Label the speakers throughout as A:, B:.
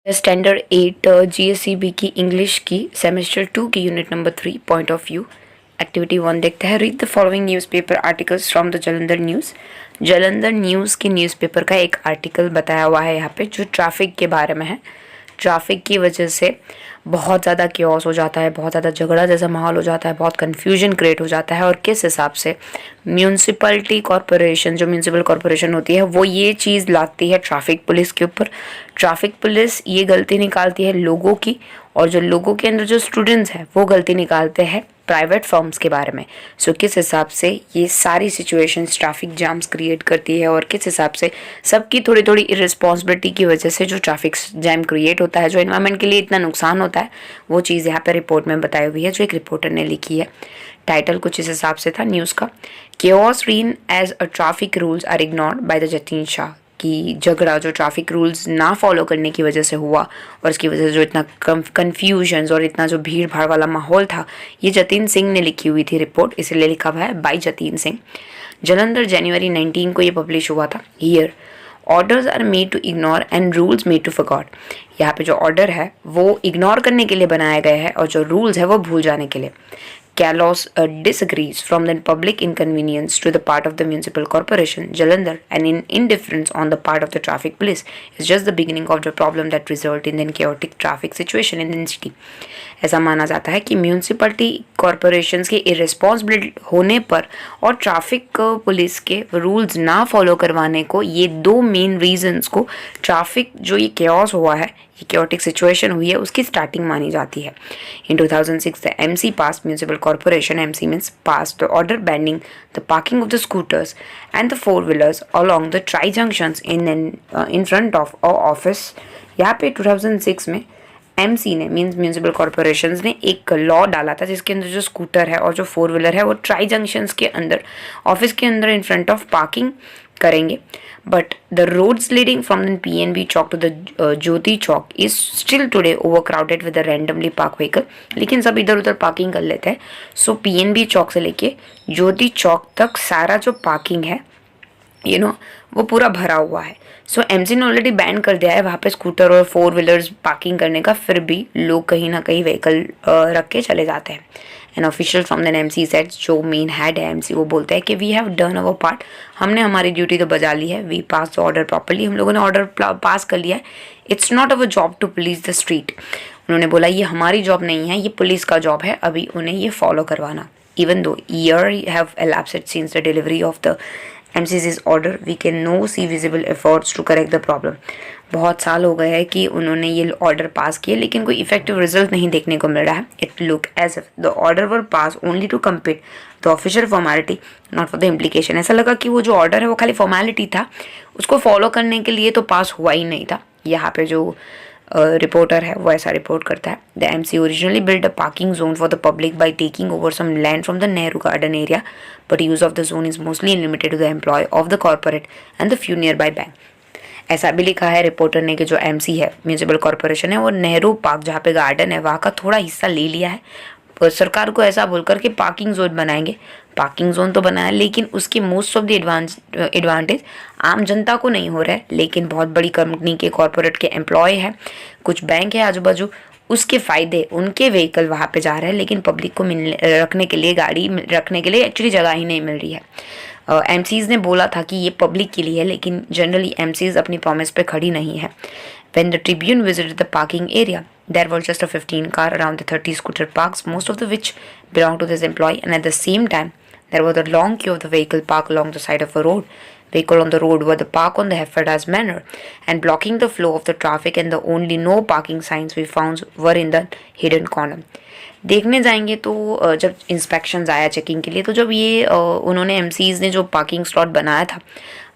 A: Standard 8 GSEB की English की semester 2 की unit number 3 point of view activity 1 देखते हैं। Read the following newspaper articles from the Jalandhar news. Jalandhar news की newspaper का एक आर्टिकल बताया हुआ है यहाँ पे जो ट्रैफिक के बारे में है। ट्रैफिक की वजह से बहुत ज़्यादा क्योस हो जाता है, बहुत ज़्यादा झगड़ा जैसा माहौल हो जाता है, बहुत कन्फ्यूजन क्रिएट हो जाता है और किस हिसाब से म्यूनसिपलिटी कॉरपोरेशन जो म्यूनसिपल कॉरपोरेशन होती है वो ये चीज़ लाती है ट्रैफिक पुलिस के ऊपर। ट्रैफिक पुलिस ये गलती निकालती है लोगों की और जो लोगों के अंदर जो स्टूडेंट्स हैं वो गलती निकालते हैं प्राइवेट फर्म्स के बारे में। सो किस हिसाब से ये सारी सिचुएशंस ट्रैफिक जाम्स क्रिएट करती है और किस हिसाब से सबकी थोड़ी थोड़ी इरिस्पॉन्सिबिलिटी की वजह से जो ट्रैफिक जैम क्रिएट होता है, जो एनवायरनमेंट के लिए इतना नुकसान होता है, वो चीज़ यहाँ पर रिपोर्ट में बताई हुई है जो एक रिपोर्टर ने लिखी है। टाइटल कुछ इस हिसाब से था न्यूज़ का, chaos reign as a traffic rules are ignored by the Jatin Shah. कि झगड़ा जो ट्रैफिक रूल्स ना फॉलो करने की वजह से हुआ और इसकी वजह से जो इतना कन्फ्यूजन्स और इतना जो भीड़ भाड़ वाला माहौल था, ये जतीन सिंह ने लिखी हुई थी रिपोर्ट, इसलिए लिखा हुआ है बाय जतीन सिंह। जालंधर जनवरी 19 को ये पब्लिश हुआ था। Here orders are made to ignore and rules made to forgot. यहाँ पे जो ऑर्डर है वो इग्नोर करने के लिए बनाया गया है और जो रूल्स है वो भूल जाने के लिए। Kalos disagrees from the public inconvenience to the part of the municipal corporation, Jalandhar, and in indifference on the part of the traffic police is just the beginning of the problem that result in the chaotic traffic situation in the city. ऐसा माना जाता है कि municipality corporations के irresponsible होने पर और traffic police के रूल्स ना फॉलो करवाने को, ये दो मेन रीजंस को ट्रैफिक जो ये केओस हुआ है, ये केओटिक सिचुएशन हुई है, उसकी स्टार्टिंग मानी जाती है। इन 2006 the MC passed municipal corporation, MC means passed the order banning the parking of the scooters and the four wheelers along the tri junctions in front of our office। यहाँ पे 2006 में MC ने means municipal corporations ने एक law डाला था जिसके अंदर जो स्कूटर है और जो फोर व्हीलर है वो ट्राई जंक्शंस के अंदर ऑफिस के अंदर इन फ्रंट ऑफ पार्किंग करेंगे। But the roads leading from the PNB Chowk to the Jyoti Chowk is still today over crowded with randomly park vehicle. लेकिन सब इधर उधर पार्किंग कर लेते हैं। सो PNB चौक से लेके ज्योति चौक तक सारा जो पार्किंग है वो पूरा भरा हुआ है। सो MC ने ऑलरेडी बैन कर दिया है वहाँ पे स्कूटर और फोर व्हीलर्स पार्किंग करने का, फिर भी लोग कहीं ना कहीं व्हीकल रख के चले जाते हैं। An official from the MC said, जो मेन हेड है MC, वो बोलता है कि we have done our part, हमने हमारी ड्यूटी तो बजा ली है, we pass the order properly, हम लोगों ने ऑर्डर पास कर लिया है। It's not our job to police the street. उन्होंने बोला ये हमारी जॉब नहीं है, ये पुलिस का जॉब है अभी उन्हें ये फॉलो करवाना। Even though year have elapsed since the delivery of the MCC's order, we can no see visible efforts to correct the problem। बहुत साल हो गए हैं कि उन्होंने ये ऑर्डर पास किए लेकिन कोई इफेक्टिव रिजल्ट नहीं देखने को मिल रहा है। It look as if the order were pass only to complete the official formality, not for the implication. ऐसा लगा कि वो जो ऑर्डर है वो खाली फॉर्मेलिटी था, उसको फॉलो करने के लिए तो पास हुआ ही नहीं था। यहाँ पे जो रिपोर्टर है वो ऐसा रिपोर्ट करता है। The MC originally build a parking zone for the public by taking over some land from the Nehru garden area, but use of the zone is mostly limited to the employ of the corporate and the few nearby bank. ऐसा भी लिखा है reporter ने कि जो MC है municipal corporation है वो नेहरू पार्क जहाँ पे गार्डन है वहाँ का थोड़ा हिस्सा ले लिया है सरकार को ऐसा बोलकर के पार्किंग जोन बनाएंगे। पार्किंग जोन तो बनाया लेकिन उसकी मोस्ट ऑफ द एडवांटेज आम जनता को नहीं हो रहा है, लेकिन बहुत बड़ी कंपनी के कॉर्पोरेट के एम्प्लॉय है, कुछ बैंक है आजू बाजू, उसके फ़ायदे उनके व्हीकल वहाँ पे जा रहे हैं लेकिन पब्लिक को रखने के लिए, गाड़ी रखने के लिए एक्चुअली जगह ही नहीं मिल रही है। MCs ने बोला था कि ये पब्लिक के लिए है लेकिन जनरली MCs अपनी प्रॉमिस पे खड़ी नहीं है। When the Tribune visited the parking area, there was just a 15 car around the 30 scooter parks, most of which belonged to this employee, and at the same time, there was a long queue of the vehicle parked along the side of a road. Vehicle on the road were the park on the haphazard manner and blocking the flow of the traffic, and the only no parking signs we found were in the hidden corner. देखने जाएंगे तो जब inspection आया checking के लिए, तो जब ये उन्होंने MCs ने जो पार्किंग स्लॉट बनाया था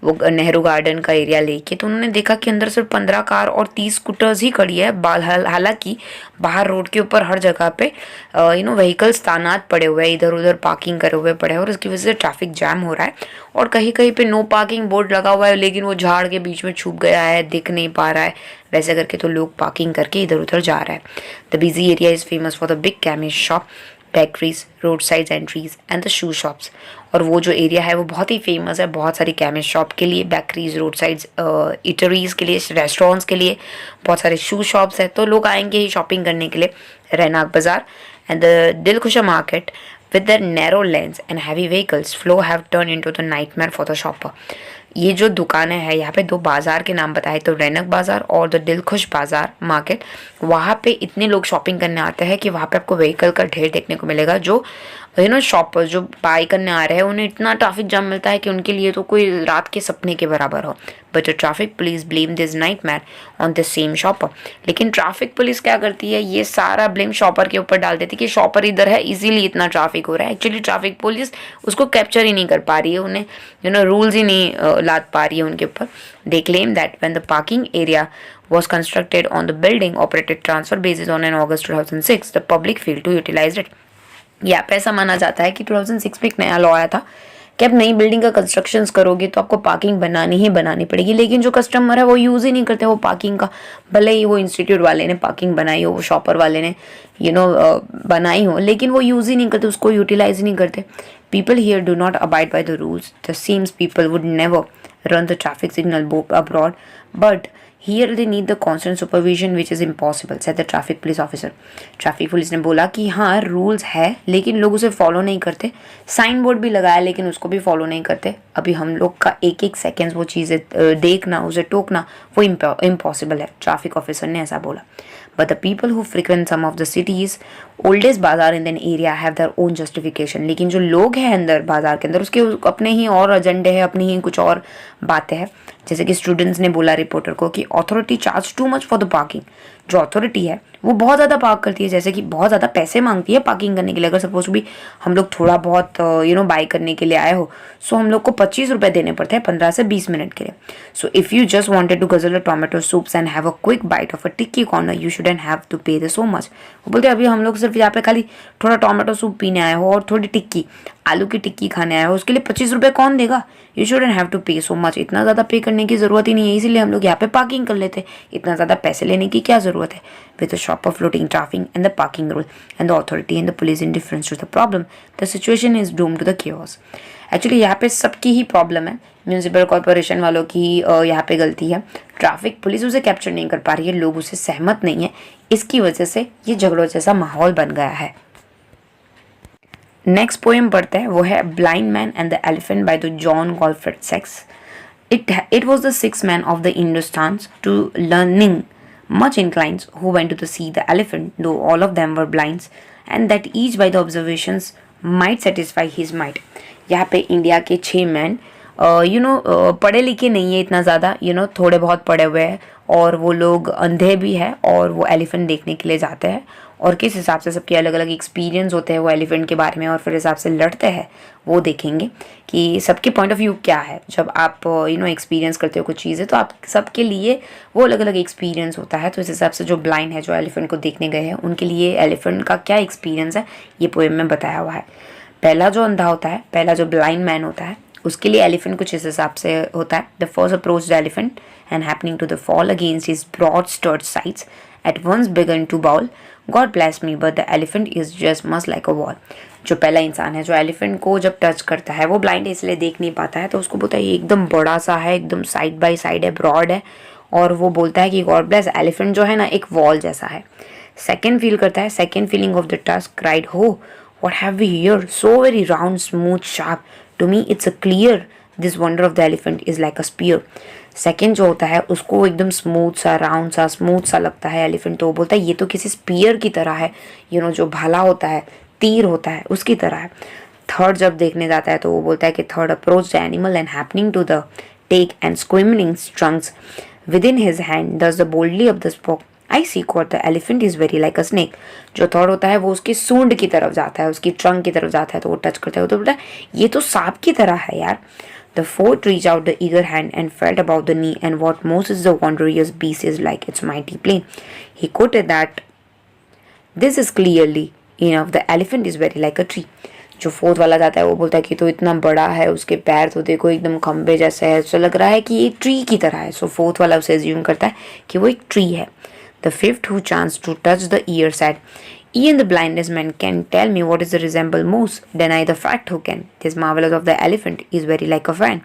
A: वो नेहरू गार्डन का एरिया लेके, तो उन्होंने देखा कि अंदर सिर्फ 15 कार और 30 स्कूटर्स ही खड़ी है। हालांकि बाहर रोड के ऊपर हर जगह पे व्हीकल्स तानात पड़े हुए हैं, इधर उधर पार्किंग करे हुए पड़े हैं और इसकी वजह से ट्रैफिक जैम हो रहा है। और कहीं कहीं पे नो पार्किंग बोर्ड लगा हुआ है लेकिन वो झाड़ के बीच में छुप गया है, दिख नहीं पा रहा है, वैसे करके तो लोग पार्किंग करके इधर उधर जा रहा है। The busy area is famous for the big कैमेज shop bakeries, road side entries and the shoe shops. और वो जो एरिया है वो बहुत ही फेमस है बहुत सारी केमिस्ट शॉप के लिए, बेकरीज, रोड साइड्स, इटरीज के लिए, रेस्टोरेंट्स के लिए, बहुत सारे शू शॉप्स है। तो लोग आएंगे ही शॉपिंग करने के लिए। Rainak Bazaar and the Dilkusha market with their narrow lanes and heavy vehicles flow have turned into the nightmare for the shopper। ये जो दुकानें हैं यहाँ पे दो बाजार के नाम बताए, तो रैनक बाजार और द दिलखुश बाजार मार्केट। वहाँ पे इतने लोग शॉपिंग करने आते हैं कि वहाँ पे आपको व्हीकल का ढेर देखने को मिलेगा। जो शॉपर्स जो बाई करने आ रहे हैं उन्हें इतना ट्रैफिक जाम मिलता है कि उनके लिए तो कोई रात के सपने के बराबर हो। But the traffic police blame this nightmare on the same shopper. लेकिन ट्रैफिक पुलिस क्या करती है, ये सारा ब्लेम शॉपर के ऊपर डाल देती है कि शॉपर इधर है इसीलिए इतना ट्रैफिक हो रहा है। एक्चुअली ट्रैफिक पुलिस उसको कैप्चर ही नहीं कर पा रही है, उन्हें रूल्स ही नहीं लाद पा रही है उनके ऊपर। They claim that when the parking area was constructed on the building operated transfer basis on in August 2006, the public failed to utilize it। यहाँ पे ऐसा माना जाता है कि 2006 में एक नया लॉ आया था कि आप नई बिल्डिंग का कंस्ट्रक्शन करोगे तो आपको पार्किंग बनानी ही बनानी पड़ेगी। लेकिन जो कस्टमर है वो यूज़ ही नहीं करते वो पार्किंग का, भले ही वो इंस्टीट्यूट वाले ने पार्किंग बनाई हो, वो शॉपर वाले ने बनाई हो, लेकिन वो यूज़ ही नहीं करते, उसको यूटिलाइज नहीं करते। People here do not abide by the rules. The seems people would never run the traffic signal abroad, but here they need the constant supervision which is impossible, said the traffic police officer। Traffic police ने बोला कि हाँ rules है लेकिन लोग उसे follow नहीं करते। साइन बोर्ड भी लगाया लेकिन उसको भी फॉलो नहीं करते। अभी हम लोग का एक एक सेकेंड वो चीज़ें देखना, उसे टोकना वो इम्पॉसिबल है, ट्रैफिक ऑफिसर ने ऐसा बोला। But the people who frequent some of the cities oldest बाजार in an area have their own justification। लेकिन जो लोग हैं अंदर बाजार के अंदर उसके अपने ही और एजेंडे हैं, अपनी ही कुछ और बातें हैं। जैसे कि स्टूडेंट्स ने बोला रिपोर्टर को कि authority charge too much for the parking. जो अथॉरिटी है वो बहुत ज़्यादा पार्क करती है, जैसे कि बहुत ज़्यादा पैसे मांगती है पार्किंग करने के लिए। अगर सपोज भी हम लोग थोड़ा बहुत बाई करने के लिए आए हो, सो हम लोग को 25 रुपये देने पड़ते हैं 15 से 20 मिनट के लिए। So if you just wanted to guzzle a tomato soups and have a quick bite of a tikki corner you shouldn't have to pay the so much. वो बोलते अभी हम लोग सिर्फ यहाँ पे खाली थोड़ा टोमेटो सूप पीने आए हो और थोड़ी टिक्की, आलू की टिक्की खाने आए हो, उसके लिए 25 रुपये कौन देगा? यू शुडंट हैव टू पे सो मच। इतना ज़्यादा पे करने की ज़रूरत ही नहीं है, इसीलिए हम लोग यहाँ पे पार्किंग कर लेते। इतना ज़्यादा पैसे लेने की क्या ज़रूरत है? With the shopper floating traffic and the parking rule and the authority and the police indifference to the problem, the situation is doomed to the chaos। Actually यहाँ पे सबकी ही प्रॉब्लम है, म्यूनसिपल कॉरपोरेशन वालों की यहाँ पे गलती है। ट्रैफिक पुलिस उसे कैप्चर नहीं कर पा रही है, लोग उसे सहमत नहीं है, इसकी वजह से ये झगड़ों जैसा माहौल बन गया है। नेक्स्ट पोएम पढ़ते हैं, वो है blind man and the elephant by the John Godfrey Saxe. It was the sixth man of the Hindustans to learning much inclines who went to see the elephant, though all of them were blinds, and that each by the observations might satisfy his might। यहाँ पे India के 6 man पढ़े लिखे नहीं है इतना ज़्यादा, थोड़े बहुत पढ़े हुए हैं और वो लोग अंधे भी हैं और वो एलिफेंट देखने के लिए जाते हैं और किस हिसाब से सबके अलग अलग एक्सपीरियंस होते हैं वो एलिफेंट के बारे में और फिर हिसाब से लड़ते हैं। वो देखेंगे कि सबके पॉइंट ऑफ व्यू क्या है। जब आप एक्सपीरियंस करते हो कुछ चीज़ें तो आप सबके लिए वो अलग अलग एक्सपीरियंस होता है। तो इस हिसाब से जो ब्लाइंड है जो एलिफेंट को देखने गए हैं उनके लिए एलिफेंट का क्या एक्सपीरियंस है ये पोएम में बताया हुआ है। पहला जो अंधा होता है, पहला जो ब्लाइंड मैन होता है, उसके लिए एलिफेंट कुछ इस हिसाब से होता है। The first approach the elephant and happening to the fall against his broad sturdy sides at once began to bawl god bless me but the elephant is just must like a wall. जो पहला इंसान है जो elephant को जब touch करता है, वो ब्लाइंड है इसलिए देख नहीं पाता है, तो उसको बोलता है ये एकदम बड़ा सा है, एकदम साइड बाय साइड है, ब्रॉड है, और वो बोलता है कि गॉड ब्लेस एलिफेंट जो है ना एक वॉल जैसा है। सेकेंड फील करता है, second feeling of the touch cried हो what have we here, so very round, smooth, sharp, to me it's a clear, this wonder of the elephant is like a spear। Second जो होता है उसको एकदम smooth सा, round सा, smooth सा लगता है एलिफेंट, तो वो बोलता है ये तो किसी स्पीयर की तरह है, जो भाला होता है, तीर होता है, उसकी तरह है। थर्ड जब देखने जाता है तो वो बोलता है कि third approach the animal and happening to the take and squirming trunks within his hand thus the boldly of the spoke I see quoth the elephant is very like a snake. जो third होता है वो उसकी सूंड की तरफ जाता है, उसकी ट्रंक की तरफ जाता है, तो वो टच करता है तो बोलता है ये तो सांप की तरह है यार। The fourth reach out the eager hand and felt about the knee and what most is the wondrous beast is like it's mighty plain. He quoted that this is clearly enough the elephant is very like a tree. जो fourth वाला जाता है वो बोलता है कि तो इतना बड़ा है, उसके पैर तो देखो एकदम खंबे जैसे है, तो लग रहा है कि ये ट्री की तरह है। सो फोर्थ वाला उसे एज्यूम करता है कि वो एक ट्री है। The fifth who chanced to touch the ear said, Even the blindest man can tell me what is the resemble most. Deny the fact who can. This marvelous of the elephant is very like a fan.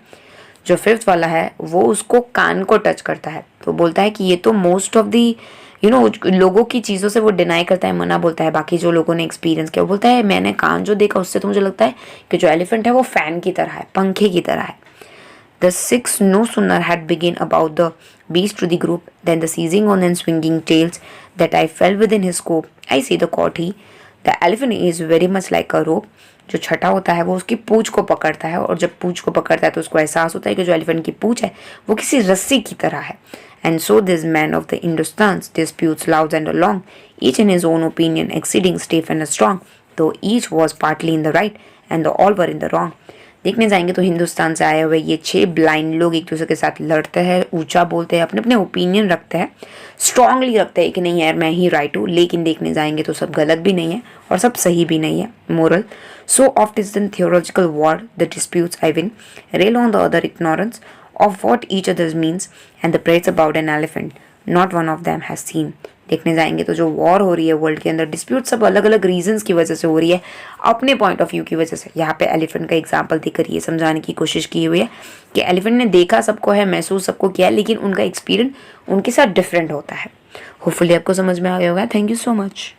A: जो fifth वाला है वो उसको कान को touch करता है, तो बोलता है कि ये तो मोस्ट ऑफ दी लोगों की चीज़ों से वो डिनाई करता है, मना बोलता है। बाकी जो लोगों ने एक्सपीरियंस किया वो बोलता है मैंने कान जो देखा उससे तो मुझे लगता है कि जो एलिफेंट है वो फैन की तरह है, पंखे की तरह है। The six no sooner had begun about the beast to the group than the seizing on and swinging tails that I fell within his scope. I see the caught he. The elephant is very much like a rope. जो छठा होता है वो उसकी पूंछ को पकड़ता है, और जब पूंछ को पकड़ता है तो उसको एहसास होता है कि जो एलिफेंट की पूंछ है वो किसी रस्सी की तरह है। And so this man of the Hindustan disputes loud and long, each in his own opinion exceeding stiff and strong, though each was partly in the right and the all were in the wrong. देखने जाएंगे तो हिंदुस्तान से आए हुए ये 6 blind लोग एक दूसरे के साथ लड़ते हैं, ऊंचा बोलते हैं, अपने अपने ओपिनियन रखते हैं, स्ट्रांगली रखते हैं कि नहीं यार मैं ही राइट हूँ, लेकिन देखने जाएंगे तो सब गलत भी नहीं है और सब सही भी नहीं है। Moral, so oft is in theological war the disputes I win, rail on the other ignorance of what each others means and the prates about an elephant not one of them has seen. देखने जाएंगे तो जो war हो रही है world के अंदर, dispute सब अलग अलग रीजंस की वजह से हो रही है, अपने पॉइंट ऑफ व्यू की वजह से। यहाँ पे एलिफेंट का एग्जांपल देकर ये समझाने की कोशिश की हुई है कि एलिफेंट ने देखा सबको है, महसूस सबको किया है, लेकिन उनका एक्सपीरियंस उनके साथ डिफरेंट होता है। होपफुली आपको समझ में आ गया होगा। Thank you so much.